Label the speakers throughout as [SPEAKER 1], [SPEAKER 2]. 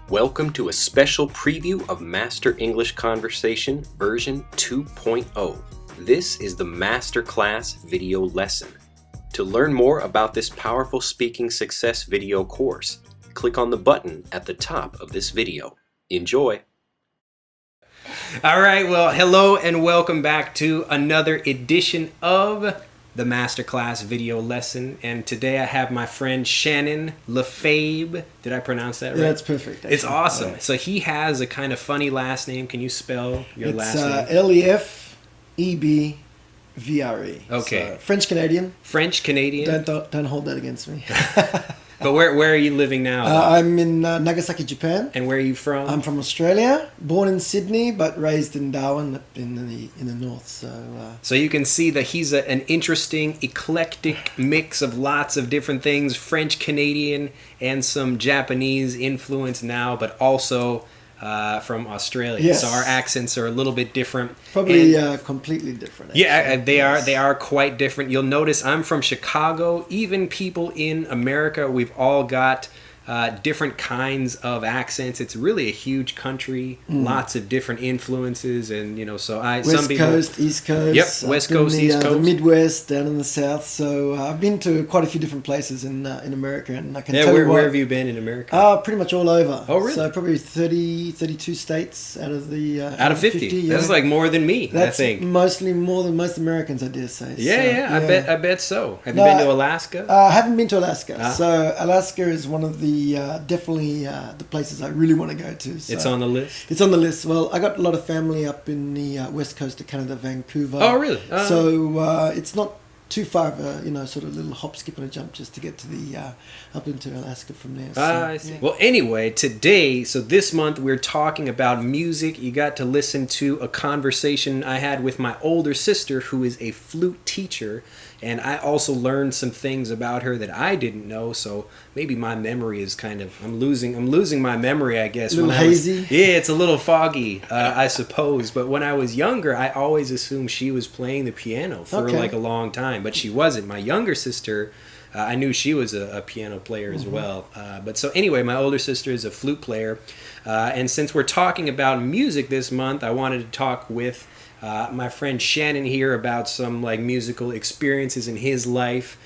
[SPEAKER 1] Welcome to a special preview of Master English Conversation version 2.0. This is the Masterclass video lesson. To learn more about this powerful speaking success video course, click on the button at the top of this video. Enjoy! All right, well, hello and welcome back to another edition of the Masterclass video lesson. And today I have my friend Shannon Lefebvre. Did I pronounce that right?
[SPEAKER 2] Yeah, that's perfect. Actually.
[SPEAKER 1] It's awesome.
[SPEAKER 2] Yeah.
[SPEAKER 1] So he has a kind of funny last name. Can you spell your last name?
[SPEAKER 2] It's Lefebvre.
[SPEAKER 1] Okay.
[SPEAKER 2] So, French Canadian.
[SPEAKER 1] French Canadian.
[SPEAKER 2] Don't hold that against me.
[SPEAKER 1] But where are you living now?
[SPEAKER 2] I'm in Nagasaki, Japan.
[SPEAKER 1] And where are you from?
[SPEAKER 2] I'm from Australia, born in Sydney, but raised in Darwin, up in the north.
[SPEAKER 1] So you can see that he's an interesting, eclectic mix of lots of different things, French Canadian and some Japanese influence now, but also from Australia.
[SPEAKER 2] Yes.
[SPEAKER 1] So our accents are a little bit different.
[SPEAKER 2] Probably completely different. Actually.
[SPEAKER 1] Yeah, they are quite different. You'll notice I'm from Chicago. Even people in America, we've all got different kinds of accents. It's really a huge country, lots of different influences, and so
[SPEAKER 2] West Coast, East Coast.
[SPEAKER 1] Yep, West Coast, East Coast,
[SPEAKER 2] the Midwest, down in the South. So I've been to quite a few different places in America, and I can tell you
[SPEAKER 1] where have you been in America?
[SPEAKER 2] Pretty much all over.
[SPEAKER 1] Oh, really?
[SPEAKER 2] So probably 32 states out of the
[SPEAKER 1] out of 50.
[SPEAKER 2] Yeah.
[SPEAKER 1] That's like more than me.
[SPEAKER 2] That's
[SPEAKER 1] I think
[SPEAKER 2] mostly more than most Americans, I dare say.
[SPEAKER 1] Yeah. I bet so. Have you been to Alaska?
[SPEAKER 2] I haven't been to Alaska. So Alaska is one of the definitely the places I really want to go to. So
[SPEAKER 1] it's on the list?
[SPEAKER 2] It's on the list. Well, I got a lot of family up in the west coast of Canada, Vancouver.
[SPEAKER 1] Oh, really?
[SPEAKER 2] So it's not too far of a, sort of little hop, skip and a jump just to get to the up into Alaska from there. So,
[SPEAKER 1] I see. Yeah. Well, anyway, today, so this month we're talking about music. You got to listen to a conversation I had with my older sister who is a flute teacher. And I also learned some things about her that I didn't know, so maybe my memory is I'm losing my memory, I guess.
[SPEAKER 2] A little hazy?
[SPEAKER 1] Yeah, it's a little foggy, I suppose. But when I was younger, I always assumed she was playing the piano for like a long time, but she wasn't. My younger sister, I knew she was a piano player as well. But so anyway, my older sister is a flute player. And since we're talking about music this month, I wanted to talk with my friend Shannon here about some musical experiences in his life.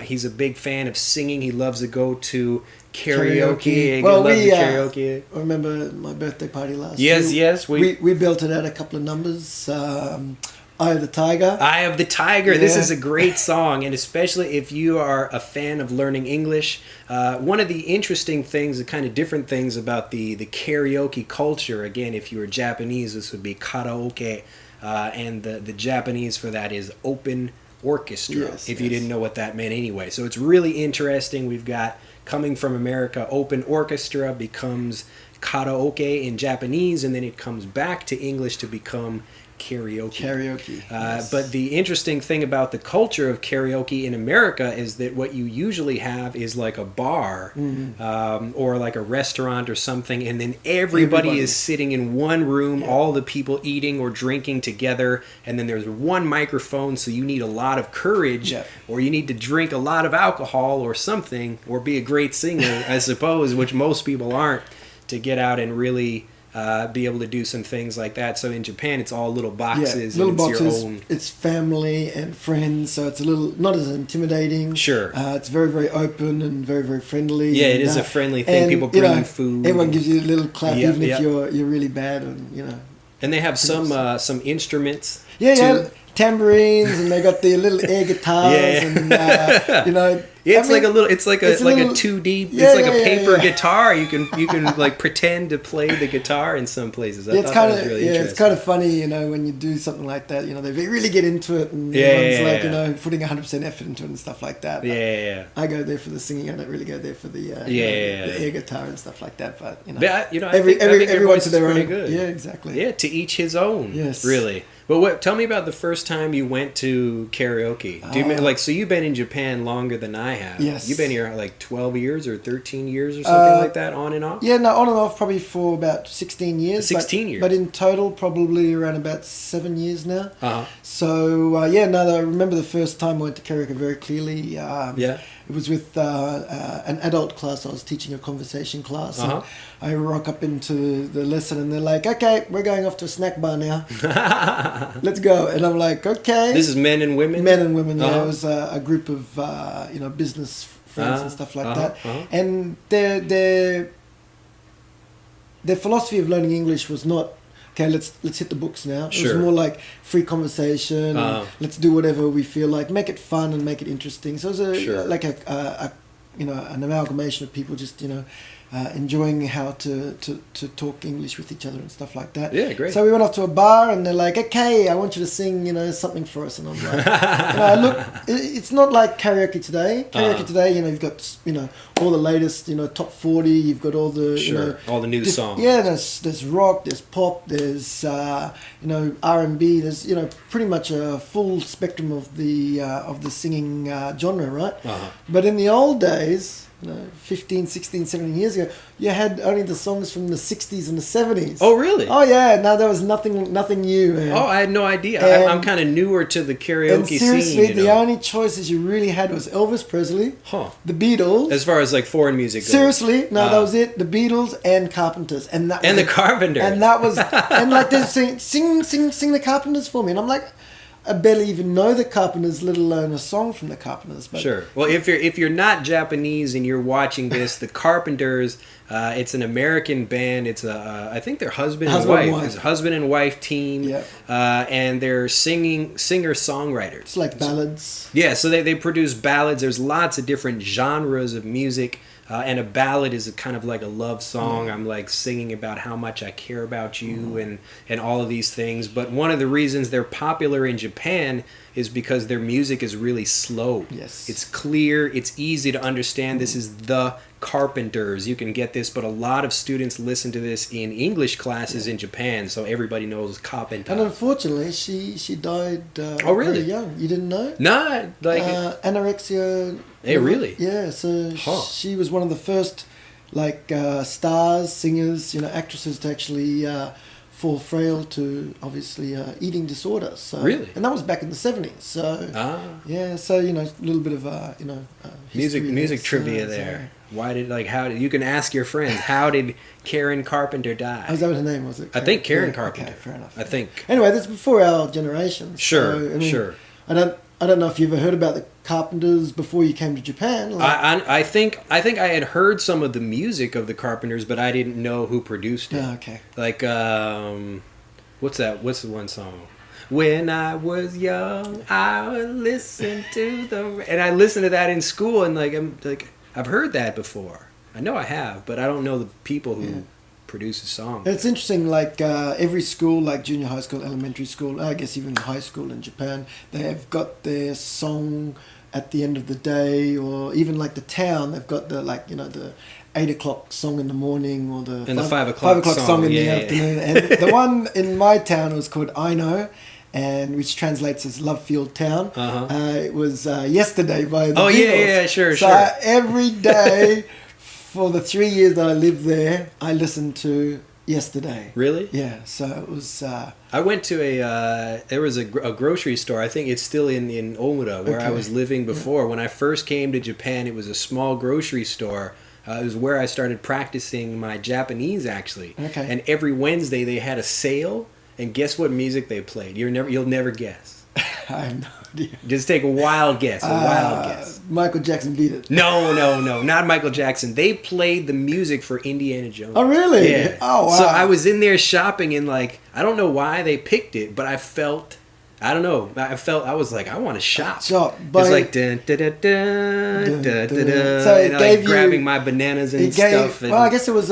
[SPEAKER 1] He's a big fan of singing. He loves to go to karaoke.
[SPEAKER 2] Well,
[SPEAKER 1] karaoke.
[SPEAKER 2] I remember my birthday party last year.
[SPEAKER 1] Yes.
[SPEAKER 2] We built it out a couple of numbers. Eye of the Tiger.
[SPEAKER 1] Eye of the Tiger.
[SPEAKER 2] Yeah.
[SPEAKER 1] This is a great song, and especially if you are a fan of learning English. One of the interesting things, the kind of different things about the karaoke culture, again, if you were Japanese, this would be karaoke. And the Japanese for that is open orchestra, if you didn't know what that meant anyway. So it's really interesting. We've got, coming from America, open orchestra becomes karaoke in Japanese, and then it comes back to English to become karaoke.
[SPEAKER 2] Yes.
[SPEAKER 1] But the interesting thing about the culture of karaoke in America is that what you usually have is like a bar or like a restaurant or something, and then everybody is sitting in one room, all the people eating or drinking together, and then there's one microphone, so you need a lot of courage or you need to drink a lot of alcohol or something, or be a great singer, I suppose, which most people aren't, to get out and really be able to do some things like that. So in Japan, it's all little boxes.
[SPEAKER 2] Little
[SPEAKER 1] and
[SPEAKER 2] boxes.
[SPEAKER 1] Your own.
[SPEAKER 2] It's family and friends, so it's a little not as intimidating.
[SPEAKER 1] Sure.
[SPEAKER 2] It's very, very open and very, very friendly.
[SPEAKER 1] Yeah,
[SPEAKER 2] and,
[SPEAKER 1] it is a friendly thing.
[SPEAKER 2] And,
[SPEAKER 1] people bring you food.
[SPEAKER 2] Everyone gives you a little clap, even if you're really bad, and
[SPEAKER 1] And they have some instruments.
[SPEAKER 2] Yeah. Tambourines, and they got the little air guitars, and
[SPEAKER 1] It's like a 2D. It's like a paper guitar. You can like pretend to play the guitar in some places. I thought that was really interesting.
[SPEAKER 2] It's kind of funny, when you do something like that. They really get into it, and everyone's putting 100% effort into it and stuff like that.
[SPEAKER 1] Yeah.
[SPEAKER 2] I go there for the singing. I don't really go there for the the air guitar and stuff like that. But
[SPEAKER 1] I think
[SPEAKER 2] everyone to their own.
[SPEAKER 1] Good.
[SPEAKER 2] Yeah, exactly.
[SPEAKER 1] Yeah, to each his own.
[SPEAKER 2] Yes,
[SPEAKER 1] really. But tell me about the first time you went to karaoke. Do you so you've been in Japan longer than I have.
[SPEAKER 2] Yes.
[SPEAKER 1] You've been here like 12 years or 13 years or something like that, on and off?
[SPEAKER 2] Yeah, no, on and off probably for about 16 years.
[SPEAKER 1] 16 years.
[SPEAKER 2] But in total, probably around about 7 years now.
[SPEAKER 1] Uh-huh.
[SPEAKER 2] So, I remember the first time I went to karaoke very clearly. it was with an adult class. I was teaching a conversation class. And I rock up into the lesson and they're like, okay, we're going off to a snack bar now. Let's go. And I'm like, okay.
[SPEAKER 1] This is men and women?
[SPEAKER 2] Men and women. Yeah, it was a group of, business friends and stuff like that. And their philosophy of learning English was not, okay, let's hit the books now. It was more like free conversation. Let's do whatever we feel like. Make it fun and make it interesting. So it was like an amalgamation of people just enjoying how to talk English with each other and stuff like that.
[SPEAKER 1] Yeah, great.
[SPEAKER 2] So we went off to a bar and they're like, okay, I want you to sing something for us. And I'm like, look, it's not like karaoke today. Karaoke today, you've got all the latest top 40. You've got all the
[SPEAKER 1] all the new songs.
[SPEAKER 2] Yeah, there's rock, there's pop, there's R&B. There's pretty much a full spectrum of the singing genre, right? But in the old days, 15, 16, 17 years ago, you had only the songs from the 60s and the 70s.
[SPEAKER 1] Oh, really?
[SPEAKER 2] Oh, yeah. No, there was nothing new, man.
[SPEAKER 1] Oh, I had no idea. I'm kind of newer to the karaoke
[SPEAKER 2] and seriously,
[SPEAKER 1] scene.
[SPEAKER 2] The only choices you really had was Elvis Presley, the Beatles.
[SPEAKER 1] As far as like foreign music goes.
[SPEAKER 2] Seriously, no, that was it. The Beatles and Carpenters. And
[SPEAKER 1] the Carpenters.
[SPEAKER 2] And that was, and like they sing the Carpenters for me. And I'm like, I barely even know the Carpenters, let alone a song from the Carpenters. But
[SPEAKER 1] sure. Well, if you're not Japanese and you're watching this, the Carpenters, it's an American band. It's I think they're husband and wife. It's a husband and wife team.
[SPEAKER 2] Yeah.
[SPEAKER 1] And they're singer-songwriters.
[SPEAKER 2] It's like ballads.
[SPEAKER 1] Yeah. So they produce ballads. There's lots of different genres of music. And a ballad is kind of like a love song. I'm like singing about how much I care about you and all of these things. But one of the reasons they're popular in Japan is because their music is really slow.
[SPEAKER 2] Yes.
[SPEAKER 1] It's clear. It's easy to understand. This is the Carpenters. You can get this, but a lot of students listen to this in English classes in Japan, so everybody knows Carpenter.
[SPEAKER 2] And unfortunately, she died
[SPEAKER 1] really
[SPEAKER 2] very young. You didn't know?
[SPEAKER 1] No, like
[SPEAKER 2] anorexia.
[SPEAKER 1] Hey, really?
[SPEAKER 2] Yeah, so she was one of the first stars, singers, actresses to actually fall frail to obviously eating disorder. So
[SPEAKER 1] really,
[SPEAKER 2] and that was back in the 70s. So yeah, so a little bit of
[SPEAKER 1] music trivia there. Why did how did you can ask your friends how did Karen Carpenter die?
[SPEAKER 2] Oh, is that what her name was?
[SPEAKER 1] I think Karen Carpenter.
[SPEAKER 2] Okay, fair enough.
[SPEAKER 1] I think.
[SPEAKER 2] Anyway, that's before our generation.
[SPEAKER 1] Sure,
[SPEAKER 2] so,
[SPEAKER 1] sure.
[SPEAKER 2] I don't know if you ever heard about the Carpenters before you came to Japan.
[SPEAKER 1] I think I had heard some of the music of the Carpenters, but I didn't know who produced it.
[SPEAKER 2] Oh, okay.
[SPEAKER 1] Like what's that? What's the one song? When I was young, I would listen to and I listened to that in school, and I've heard that before. I know I have, but I don't know the people who produce a song.
[SPEAKER 2] It's interesting, every school, like junior high school, elementary school, I guess even high school in Japan, they have got their song at the end of the day, or even the town, they've got the 8 o'clock song in the morning, or the 5 o'clock song in the afternoon. And the one in my town was called I Know, and which translates as Love Field Town. It was Yesterday by the Beatles.
[SPEAKER 1] Sure.
[SPEAKER 2] Every day for the 3 years that I lived there, I listened to Yesterday.
[SPEAKER 1] Really?
[SPEAKER 2] Yeah. So it was.
[SPEAKER 1] I went to there was a grocery store. I think it's still in Omura where I was living before. Yeah. When I first came to Japan, it was a small grocery store. It was where I started practicing my Japanese, actually.
[SPEAKER 2] Okay.
[SPEAKER 1] And every Wednesday they had a sale. And guess what music they played? You'll never guess.
[SPEAKER 2] I have no idea.
[SPEAKER 1] Just take a wild guess. Guess.
[SPEAKER 2] Michael Jackson beat it.
[SPEAKER 1] No, not Michael Jackson. They played the music for Indiana Jones.
[SPEAKER 2] Oh, really?
[SPEAKER 1] Yeah.
[SPEAKER 2] Oh, wow.
[SPEAKER 1] So I was in there shopping, and I don't know why they picked it, but I was like, I want to shop. It's like dun dun dun dun dun dun dun.
[SPEAKER 2] So it gave
[SPEAKER 1] grabbing my bananas and stuff.
[SPEAKER 2] Well, I guess it was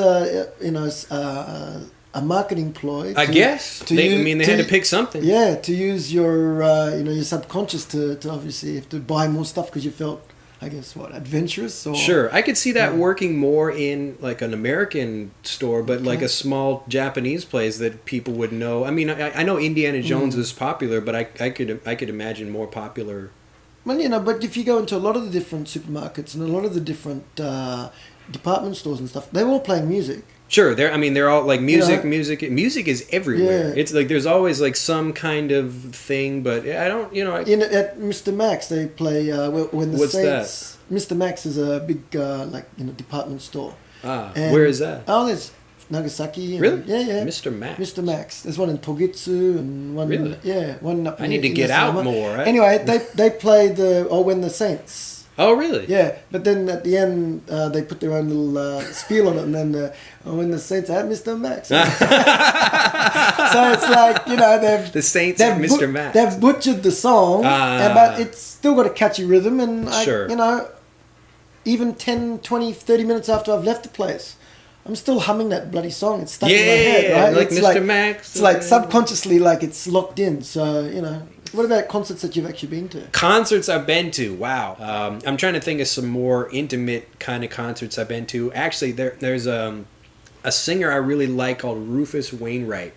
[SPEAKER 2] a marketing ploy.
[SPEAKER 1] I guess. They had to pick something.
[SPEAKER 2] Yeah, to use your your subconscious to obviously have to buy more stuff because you felt, I guess, adventurous. Or,
[SPEAKER 1] sure, I could see that working more in an American store, but a small Japanese place that people would know. I mean, I know Indiana Jones is popular, but I could imagine more popular.
[SPEAKER 2] Well, but if you go into a lot of the different supermarkets and a lot of the different department stores and stuff, they're all playing music.
[SPEAKER 1] Sure, I mean, they're all like music.
[SPEAKER 2] You know?
[SPEAKER 1] Music is everywhere.
[SPEAKER 2] Yeah.
[SPEAKER 1] It's like there's always like some kind of thing, but I don't, you know.
[SPEAKER 2] At Mr. Max, they play when the
[SPEAKER 1] What's
[SPEAKER 2] Saints. Mr. Max is a big department store. And,
[SPEAKER 1] where is that?
[SPEAKER 2] Oh, there's Nagasaki.
[SPEAKER 1] Really?
[SPEAKER 2] Yeah.
[SPEAKER 1] Mr. Max.
[SPEAKER 2] Mr. Max. There's one in Togitsu and one.
[SPEAKER 1] Really?
[SPEAKER 2] One up.
[SPEAKER 1] I need to get out more. Right?
[SPEAKER 2] Anyway, they play when the Saints.
[SPEAKER 1] Oh, really?
[SPEAKER 2] Yeah, but then at the end they put their own little spiel on it, and then when the Saints have Mr. Max. So it's like
[SPEAKER 1] the Saints have Mr. Max.
[SPEAKER 2] They've butchered the song, but it's still got a catchy rhythm, and
[SPEAKER 1] sure.
[SPEAKER 2] Even 10, 20, 30 minutes after I've left the place, I'm still humming that bloody song. It's stuck in my head, right?
[SPEAKER 1] Like
[SPEAKER 2] it's
[SPEAKER 1] Mr. Max.
[SPEAKER 2] It's like subconsciously, like it's locked in. So What about concerts that you've actually been to?
[SPEAKER 1] Concerts I've been to, wow. I'm trying to think of some more intimate kind of concerts I've been to. Actually, there's a singer I really like called Rufus Wainwright.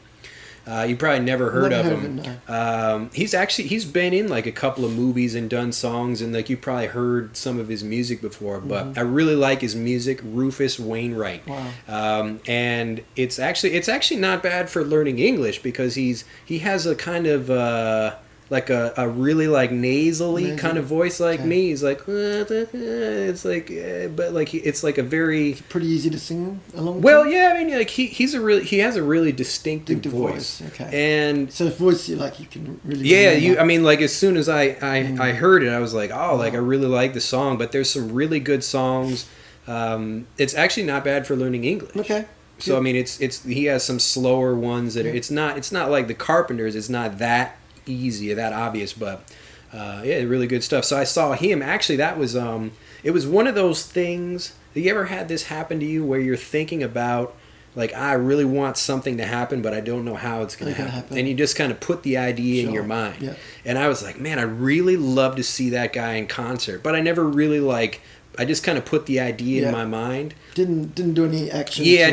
[SPEAKER 1] You probably never heard of him. No. He's been in like a couple of movies and done songs, and like you probably heard some of his music before. But I really like his music, Rufus Wainwright.
[SPEAKER 2] Wow.
[SPEAKER 1] And it's actually not bad for learning English because he has a kind of like a really like nasally kind of voice like me. He's like it's like but like it's like a very
[SPEAKER 2] pretty easy to sing along.
[SPEAKER 1] Well, yeah, I mean like he has a really distinctive voice.
[SPEAKER 2] Okay.
[SPEAKER 1] And
[SPEAKER 2] so voice you can really
[SPEAKER 1] I mean like as soon as I heard it I was like, oh, like I really like the song, but there's some really good songs. It's actually not bad for learning English.
[SPEAKER 2] Okay.
[SPEAKER 1] So I mean it's he has some slower ones that it's not like the Carpenters, it's not that easy or that obvious, but really good stuff. So I saw him. Actually, that was it was one of those things. Have you ever had this happen to you where you're thinking about like, I really want something to happen, but I don't know how it's going to happen, and you just kind of put the idea in your mind.
[SPEAKER 2] Yeah.
[SPEAKER 1] And I was like, man, I really love to see that guy in concert, but I never really I just kind of put the idea in my mind.
[SPEAKER 2] Didn't do any action.
[SPEAKER 1] Yeah, I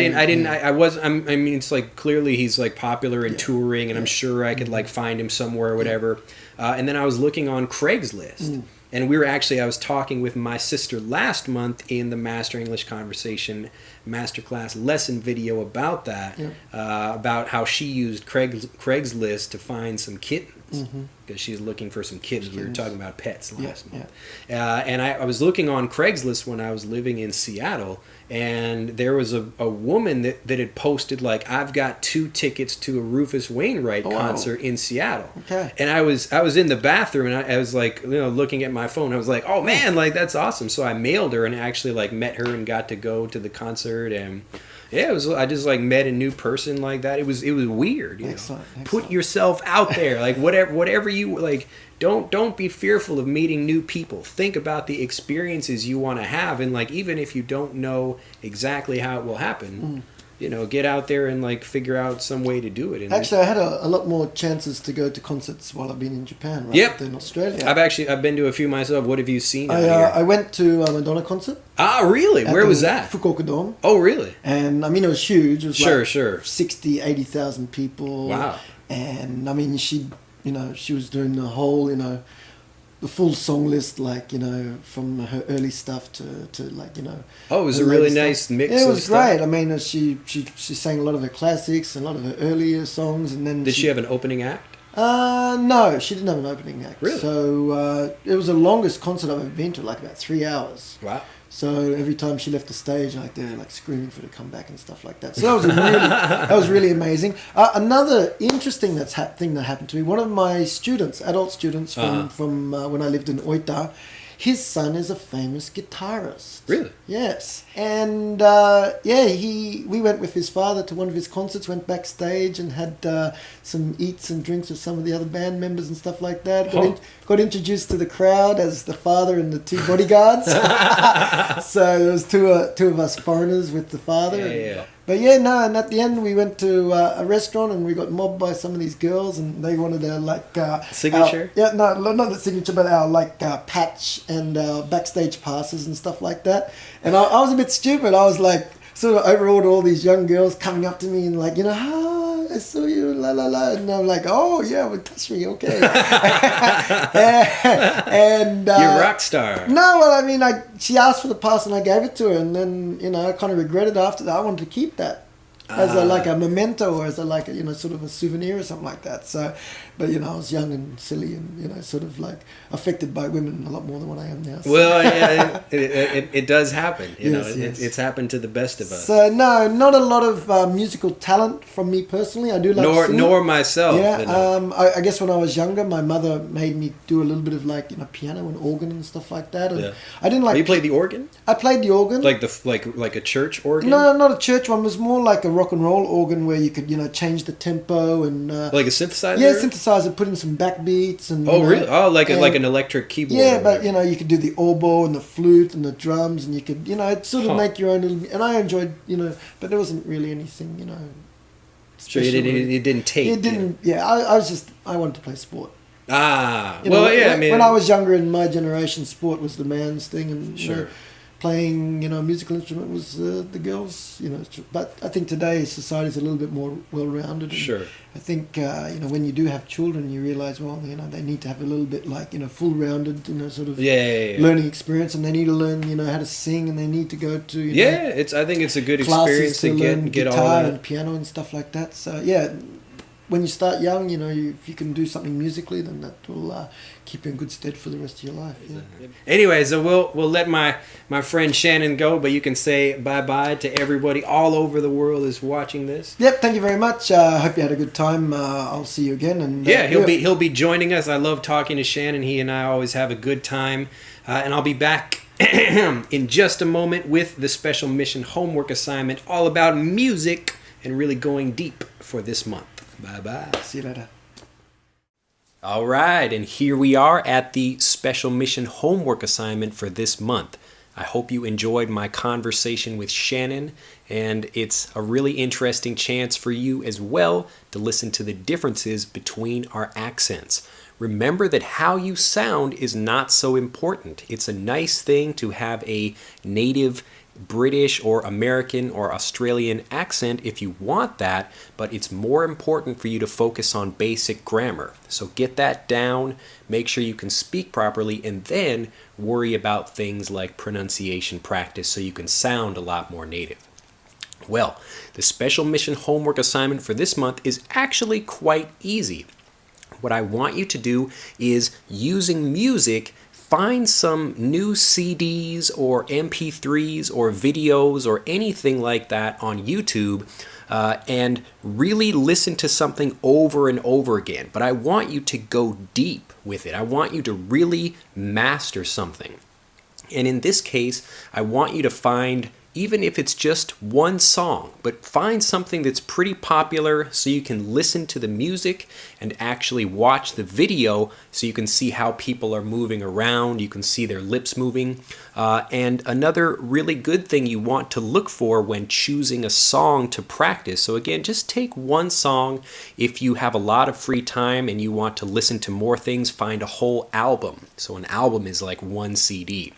[SPEAKER 1] mean, it's like clearly he's like popular and touring, and I'm sure I could like find him somewhere or whatever. And then I was looking on Craigslist, and I was talking with my sister last month in the Master English Conversation Masterclass lesson video about that, about how she used Craigslist to find some kittens. Because she's looking for some kittens. We were talking about pets last month. And I was looking on Craigslist when I was living in Seattle, and there was a woman that had posted like, I've got 2 tickets to a Rufus Wainwright concert in Seattle.
[SPEAKER 2] Okay.
[SPEAKER 1] And I was in the bathroom, and I was like, looking at my phone. I was like, oh man, like that's awesome. So I mailed her and actually like met her and got to go to the concert, and yeah, I just like met a new person like that. It was weird.
[SPEAKER 2] Excellent.
[SPEAKER 1] Put yourself out there, like whatever you like. Don't be fearful of meeting new people. Think about the experiences you want to have, and like even if you don't know exactly how it will happen, get out there and like figure out some way to do it. And
[SPEAKER 2] actually, I had a lot more chances to go to concerts while I've been in Japan than Australia.
[SPEAKER 1] I've been to a few myself. What have you seen?
[SPEAKER 2] I went to a Madonna concert.
[SPEAKER 1] Ah, really? Where was that?
[SPEAKER 2] Fukuoka Dome.
[SPEAKER 1] Oh, really?
[SPEAKER 2] And I mean, it was huge. It was
[SPEAKER 1] sure.
[SPEAKER 2] 60, 80,000 people.
[SPEAKER 1] Wow.
[SPEAKER 2] And I mean, she was doing the whole, the full song list, like, from her early stuff to like,
[SPEAKER 1] Oh, it was a really nice mix.
[SPEAKER 2] Yeah, it was great.
[SPEAKER 1] Stuff.
[SPEAKER 2] I mean, she sang a lot of her classics and a lot of her earlier songs, and then
[SPEAKER 1] did she have an opening act?
[SPEAKER 2] No, she didn't have an opening act.
[SPEAKER 1] Really?
[SPEAKER 2] So it was the longest concert I've ever been to, like about 3 hours.
[SPEAKER 1] Wow.
[SPEAKER 2] So every time she left the stage, like they're like screaming for her to come back and stuff like that. So that was really amazing. Another interesting thing that happened to me. One of my students, adult students from when I lived in Oita, his son is a famous guitarist.
[SPEAKER 1] Really?
[SPEAKER 2] Yes. And we went with his father to one of his concerts, went backstage and had some eats and drinks with some of the other band members and stuff like that. Got introduced to the crowd as the father and the 2 bodyguards. So there was two of us foreigners with the father.
[SPEAKER 1] Yeah.
[SPEAKER 2] But and at the end we went to a restaurant and we got mobbed by some of these girls, and they wanted their
[SPEAKER 1] signature.
[SPEAKER 2] Not the signature, but our patch and backstage passes and stuff like that. And I was a bit stupid. I was like sort of overawed all these young girls coming up to me and like, I saw you, la la la, and I'm like, oh yeah, well, touch me, okay. And
[SPEAKER 1] you're a rock star.
[SPEAKER 2] No, well, I mean, she asked for the pass and I gave it to her, and then I kind of regretted after that. I wanted to keep that. as a like a memento, or as a like a, you know, sort of a souvenir or something like that. So, but you know, I was young and silly, and you know, sort of like affected by women a lot more than what I am now. So.
[SPEAKER 3] Well, yeah, it does happen. You
[SPEAKER 2] Yes,
[SPEAKER 3] know,
[SPEAKER 2] yes.
[SPEAKER 3] it's happened to the best of us.
[SPEAKER 2] So no, not a lot of musical talent from me personally. I do like singing.
[SPEAKER 3] Nor myself.
[SPEAKER 2] Yeah,
[SPEAKER 3] You know.
[SPEAKER 2] I guess when I was younger, my mother made me do a little bit of like, you know, piano and organ and stuff like that. And
[SPEAKER 3] Yeah.
[SPEAKER 2] I didn't like.
[SPEAKER 3] You played the organ,
[SPEAKER 2] I played the organ.
[SPEAKER 3] like a church organ.
[SPEAKER 2] No, not a church one. It was more like a rock and roll organ where you could, you know, change the tempo and.
[SPEAKER 3] Like a synthesizer.
[SPEAKER 2] Yeah, synthesizer. Put in some backbeats and.
[SPEAKER 3] Oh,
[SPEAKER 2] you know,
[SPEAKER 3] really? Oh, like
[SPEAKER 2] and-
[SPEAKER 3] an electric keyboard.
[SPEAKER 2] Yeah,
[SPEAKER 3] or
[SPEAKER 2] but
[SPEAKER 3] whatever.
[SPEAKER 2] you know, you could do the oboe and the flute and the drums, and you could, you know, it sort of
[SPEAKER 3] Huh.
[SPEAKER 2] make your own little. And I enjoyed, you know, but there wasn't really anything, you know.
[SPEAKER 3] So you
[SPEAKER 2] special.
[SPEAKER 3] didn't take.
[SPEAKER 2] It didn't. Yeah, I was just. I wanted to play sport.
[SPEAKER 3] Ah,
[SPEAKER 2] You know,
[SPEAKER 3] well, yeah.
[SPEAKER 2] when,
[SPEAKER 3] I mean,
[SPEAKER 2] when I was younger in my generation, sport was the man's thing, and you know,
[SPEAKER 3] Sure.
[SPEAKER 2] playing, you know, a musical instrument was the girls. You know, but I think today society is a little bit more well-rounded. And
[SPEAKER 3] Sure.
[SPEAKER 2] I think you know, when you do have children, you realize, well, you know, they need to have a little bit like, you know, full-rounded, you know, sort of
[SPEAKER 3] Yeah.
[SPEAKER 2] learning experience, and they need to learn, you know, how to sing, and they need to go to, you know,
[SPEAKER 3] Yeah, I think it's a good
[SPEAKER 2] classes
[SPEAKER 3] experience
[SPEAKER 2] to
[SPEAKER 3] to
[SPEAKER 2] learn
[SPEAKER 3] get all
[SPEAKER 2] guitar
[SPEAKER 3] that.
[SPEAKER 2] and piano and stuff like that. So yeah, when you start young, you know, if you can do something musically, then that will keep you in good stead for the rest of your life. Yeah.
[SPEAKER 3] Anyway, so we'll let my friend Shannon go, but you can say bye-bye to everybody all over the world is watching this.
[SPEAKER 2] Yep. Thank you very much. I hope you had a good time. I'll see you again. And
[SPEAKER 3] Yeah, he'll be joining us. I love talking to Shannon. He and I always have a good time, and I'll be back in just a moment with the special mission homework assignment all about music and really going deep for this month. Bye-bye.
[SPEAKER 2] See you later.
[SPEAKER 1] All right, and here we are at the special mission homework assignment for this month. I hope you enjoyed my conversation with Shannon, and it's a really interesting chance for you as well to listen to the differences between our accents. Remember that how you sound is not so important. It's a nice thing to have a native British or American or Australian accent if you want that, but it's more important for you to focus on basic grammar. So get that down, make sure you can speak properly, and then worry about things like pronunciation practice so you can sound a lot more native. Well, the special mission homework assignment for this month is actually quite easy. What I want you to do is, using music, find some new CDs or MP3s or videos or anything like that on YouTube and really listen to something over and over again. But I want you to go deep with it. I want you to really master something. And in this case, I want you to find, even if it's just one song, but find something that's pretty popular so you can listen to the music and actually watch the video so you can see how people are moving around, you can see their lips moving. And another really good thing you want to look for when choosing a song to practice. So again, just take one song. If you have a lot of free time and you want to listen to more things, find a whole album. So an album is like one CD.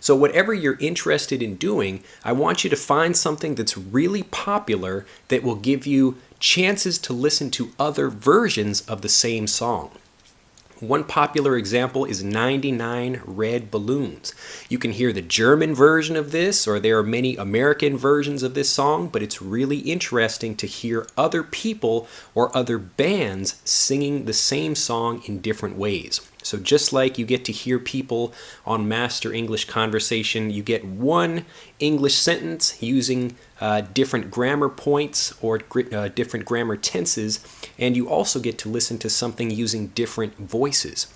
[SPEAKER 1] So whatever you're interested in doing, I want you to find something that's really popular that will give you chances to listen to other versions of the same song. One popular example is 99 Red Balloons. You can hear the German version of this, or there are many American versions of this song, but it's really interesting to hear other people or other bands singing the same song in different ways. So just like you get to hear people on Master English Conversation, you get one English sentence using different grammar points or different grammar tenses, and you also get to listen to something using different voices.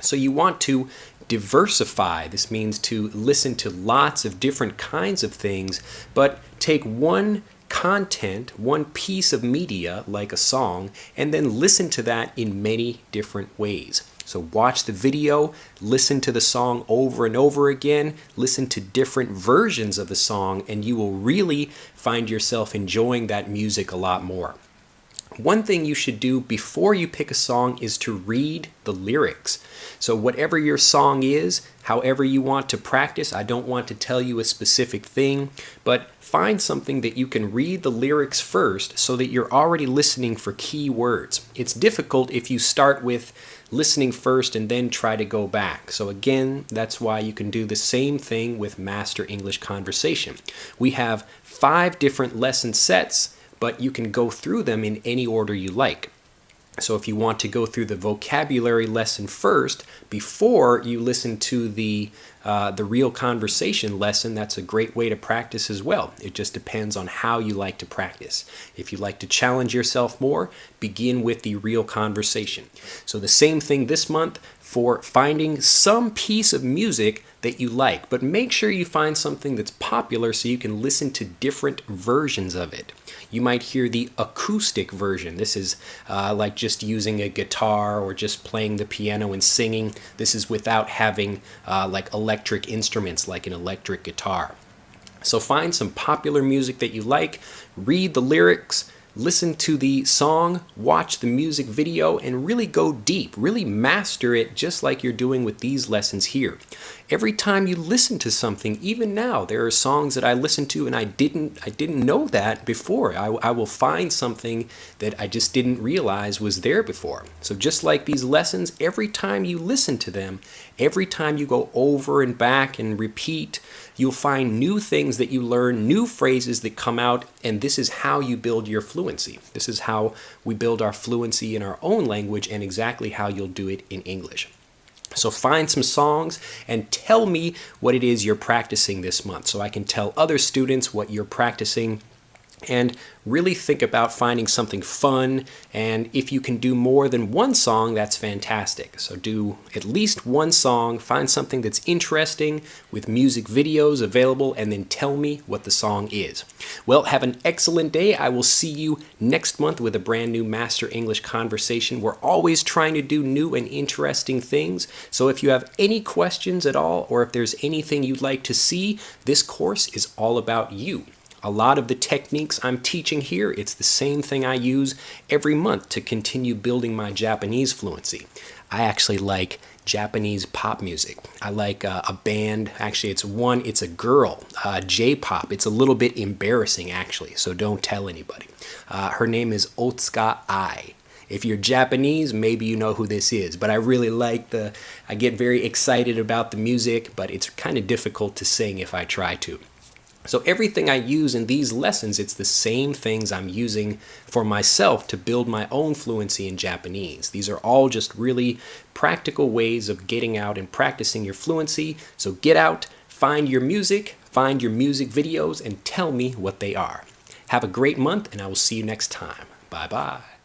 [SPEAKER 1] So you want to diversify. This means to listen to lots of different kinds of things, but take one content, one piece of media like a song, and then listen to that in many different ways. So watch the video, listen to the song over and over again, listen to different versions of the song, and you will really find yourself enjoying that music a lot more.
[SPEAKER 3] One thing you should do before you pick a song is to read the lyrics. So whatever your song is, however you want to practice, I don't want to tell you a specific thing, but find something that you can read the lyrics first so that you're already listening for key words. It's difficult if you start with listening first and then try to go back. So again, that's why you can do the same thing with Master English Conversation. We have 5 different lesson sets, but you can go through them in any order you like. So if you want to go through the vocabulary lesson first before you listen to the real conversation lesson, that's a great way to practice as well. It just depends on how you like to practice. If you like to challenge yourself more, begin with the real conversation. So the same thing this month for finding some piece of music that you like, but make sure you find something that's popular so you can listen to different versions of it. You might hear the acoustic version. This is like just using a guitar or just playing the piano and singing. This is without having like electric instruments like an electric guitar. So find some popular music that you like, read the lyrics, listen to the song, watch the music video, and really go deep. Really master it just like you're doing with these lessons here. Every time you listen to something, even now, there are songs that I listen to and I didn't know that before. I will find something that I just didn't realize was there before. So just like these lessons, every time you listen to them, every time you go over and back and repeat, you'll find new things that you learn, new phrases that come out, and this is how you build your fluency. This is how we build our fluency in our own language and exactly how you'll do it in English. So find some songs and tell me what it is you're practicing this month so I can tell other students what you're practicing. And really think about finding something fun, and if you can do more than one song, that's fantastic. So do at least one song, find something that's interesting with music videos available, and then tell me what the song is. Well, have an excellent day. I will see you next month with a brand new Master English Conversation. We're always trying to do new and interesting things, so if you have any questions at all, or if there's anything you'd like to see, this course is all about you. A lot of the techniques I'm teaching here, it's the same thing I use every month to continue building my Japanese fluency. I actually like Japanese pop music. I like a band, actually it's a girl, J-pop. It's a little bit embarrassing actually, so don't tell anybody. Her name is Otsuka Ai. If you're Japanese, maybe you know who this is, but I really like I get very excited about the music, but it's kind of difficult to sing if I try to. So everything I use in these lessons, it's the same things I'm using for myself to build my own fluency in Japanese. These are all just really practical ways of getting out and practicing your fluency. So get out, find your music videos, and tell me what they are. Have a great month, and I will see you next time. Bye-bye.